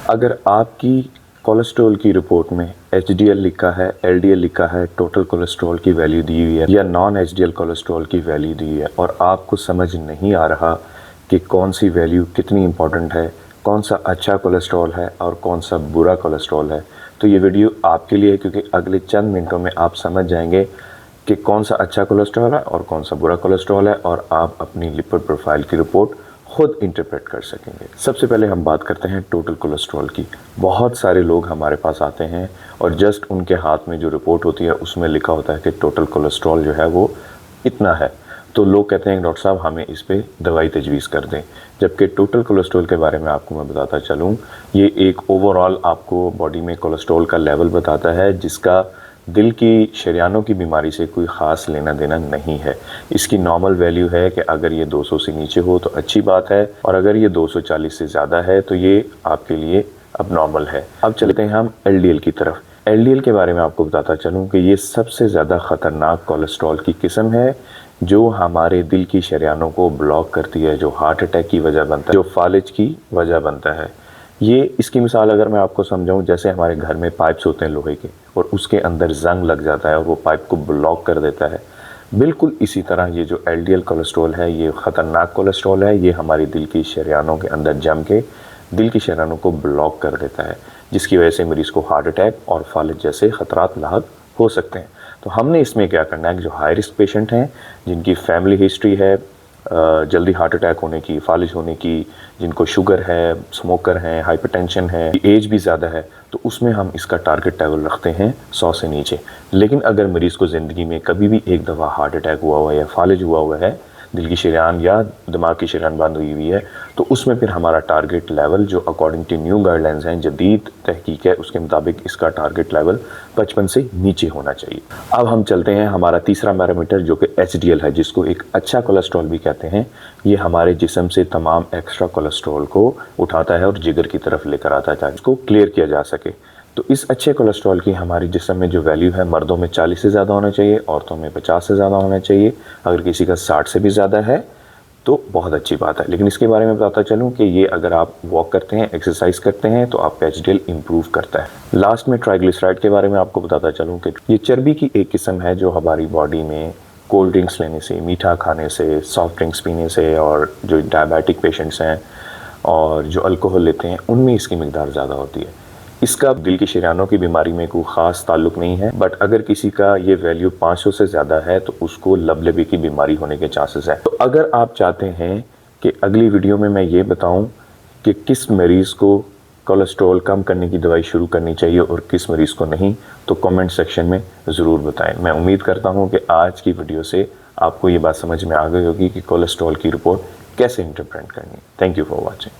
अगर आपकी कोलेस्ट्रॉल की रिपोर्ट में एचडीएल लिखा है, एलडीएल लिखा है, टोटल कोलेस्ट्रॉल की वैल्यू दी हुई है या नॉन एचडीएल कोलेस्ट्रॉल की वैल्यू दी हुई है और आपको समझ नहीं आ रहा कि कौन सी वैल्यू कितनी इंपॉर्टेंट है, कौन सा अच्छा कोलेस्ट्रॉल है और कौन सा बुरा कोलेस्ट्रॉल है, तो ये वीडियो आपके लिए है, क्योंकि अगले चंद मिनटों में आप समझ जाएंगे कि कौन सा अच्छा कोलेस्ट्रॉल है और कौन सा बुरा कोलेस्ट्रॉल है और आप अपनी लिपिड प्रोफाइल की रिपोर्ट खुद इंटरप्रेट कर सकेंगे। सबसे पहले हम बात करते हैं टोटल कोलेस्ट्रॉल की। बहुत सारे लोग हमारे पास आते हैं और जस्ट उनके हाथ में जो रिपोर्ट होती है उसमें लिखा होता है कि टोटल कोलेस्ट्रॉल जो है वो इतना है, तो लोग कहते हैं डॉक्टर साहब हमें इस पे दवाई तजवीज़ कर दें। जबकि टोटल कोलेस्ट्रॉल के बारे में आपको मैं बताता चलूँ, ये एक ओवरऑल आपको बॉडी में कोलेस्ट्रॉल का लेवल बताता है जिसका दिल की शरीयानों की बीमारी से कोई ख़ास लेना देना नहीं है। इसकी नॉर्मल वैल्यू है कि अगर ये 200 से नीचे हो तो अच्छी बात है और अगर ये 240 से ज़्यादा है तो ये आपके लिए अब नॉर्मल है। अब चलते हैं हम एलडीएल की तरफ। एलडीएल के बारे में आपको बताता चलूँ कि ये सबसे ज़्यादा ख़तरनाक कोलेस्ट्रॉल की किस्म है जो हमारे दिल की शरीयानों को ब्लॉक करती है, जो हार्ट अटैक की वजह बनता है, जो फालिज की वजह बनता है। ये इसकी मिसाल अगर मैं आपको समझाऊं, जैसे हमारे घर में पाइप्स होते हैं लोहे के और उसके अंदर जंग लग जाता है और वो पाइप को ब्लॉक कर देता है, बिल्कुल इसी तरह ये जो एलडीएल कोलेस्ट्रॉल है ये ख़तरनाक कोलेस्ट्रॉल है। ये हमारी दिल की शरीयानों के अंदर जम के दिल की शरीयानों को ब्लॉक कर देता है, जिसकी वजह से मरीज़ को हार्ट अटैक और फालिज जैसे ख़तरात लाहक हो सकते हैं। तो हमने इसमें क्या करना है कि जो हाई रिस्क पेशेंट हैं, जिनकी फैमिली हिस्ट्री है जल्दी हार्ट अटैक होने की, फालिज होने की, जिनको शुगर है, स्मोकर हैं, हाइपरटेंशन है, एज भी ज़्यादा है, तो उसमें हम इसका टारगेट लेवल रखते हैं 100 से नीचे। लेकिन अगर मरीज़ को ज़िंदगी में कभी भी एक दफ़ा हार्ट अटैक हुआ हुआ है या फालिज हुआ हुआ है, दिल की शरीयान या दिमाग की शरीयान बंद हुई हुई है, तो उसमें फिर हमारा टारगेट लेवल जो अकॉर्डिंग टू न्यू गाइडलाइंस हैं, जदीद तहकीक है, उसके मुताबिक इसका टारगेट लेवल 55 से नीचे होना चाहिए। अब हम चलते हैं हमारा तीसरा पैरामीटर जो कि एचडीएल है, जिसको एक अच्छा कोलेस्ट्रॉल भी कहते हैं। ये हमारे जिस्म से तमाम एक्स्ट्रा कोलेस्ट्रॉल को उठाता है और जिगर की तरफ लेकर आता है ताकि इसको क्लियर किया जा सके। तो इस अच्छे कोलेस्ट्रॉल की हमारी जिस्म में जो वैल्यू है, मर्दों में 40 से ज़्यादा होना चाहिए, औरतों में 50 से ज़्यादा होना चाहिए। अगर किसी का 60 से भी ज़्यादा है तो बहुत अच्छी बात है। लेकिन इसके बारे में बताता चलूँ कि ये अगर आप वॉक करते हैं, एक्सरसाइज करते हैं, तो आपका एचडीएल इंप्रूव करता है। लास्ट में ट्राइग्लिसराइड के बारे में आपको बताता चलूँ कि ये चर्बी की एक किस्म है जो हमारी बॉडी में कोल्ड ड्रिंक्स लेने से, मीठा खाने से, सॉफ्ट ड्रिंक्स पीने से और जो डायबिटिक पेशेंट्स हैं और जो अल्कोहल लेते हैं उनमें इसकी मिकदार ज़्यादा होती है। इसका दिल की शरीयानों की बीमारी में कोई ख़ास ताल्लुक़ नहीं है, बट अगर किसी का ये वैल्यू 500 से ज़्यादा है तो उसको लबलबी की बीमारी होने के चांसेस हैं। तो अगर आप चाहते हैं कि अगली वीडियो में मैं ये बताऊं कि किस मरीज़ को कोलेस्ट्रॉल कम करने की दवाई शुरू करनी चाहिए और किस मरीज़ को नहीं, तो कमेंट सेक्शन में ज़रूर बताएं। मैं उम्मीद करता हूँ कि आज की वीडियो से आपको ये बात समझ में आ गई होगी कि कोलेस्ट्रॉल की रिपोर्ट कैसे इंटरप्रेट करनी है। Thank you for watching.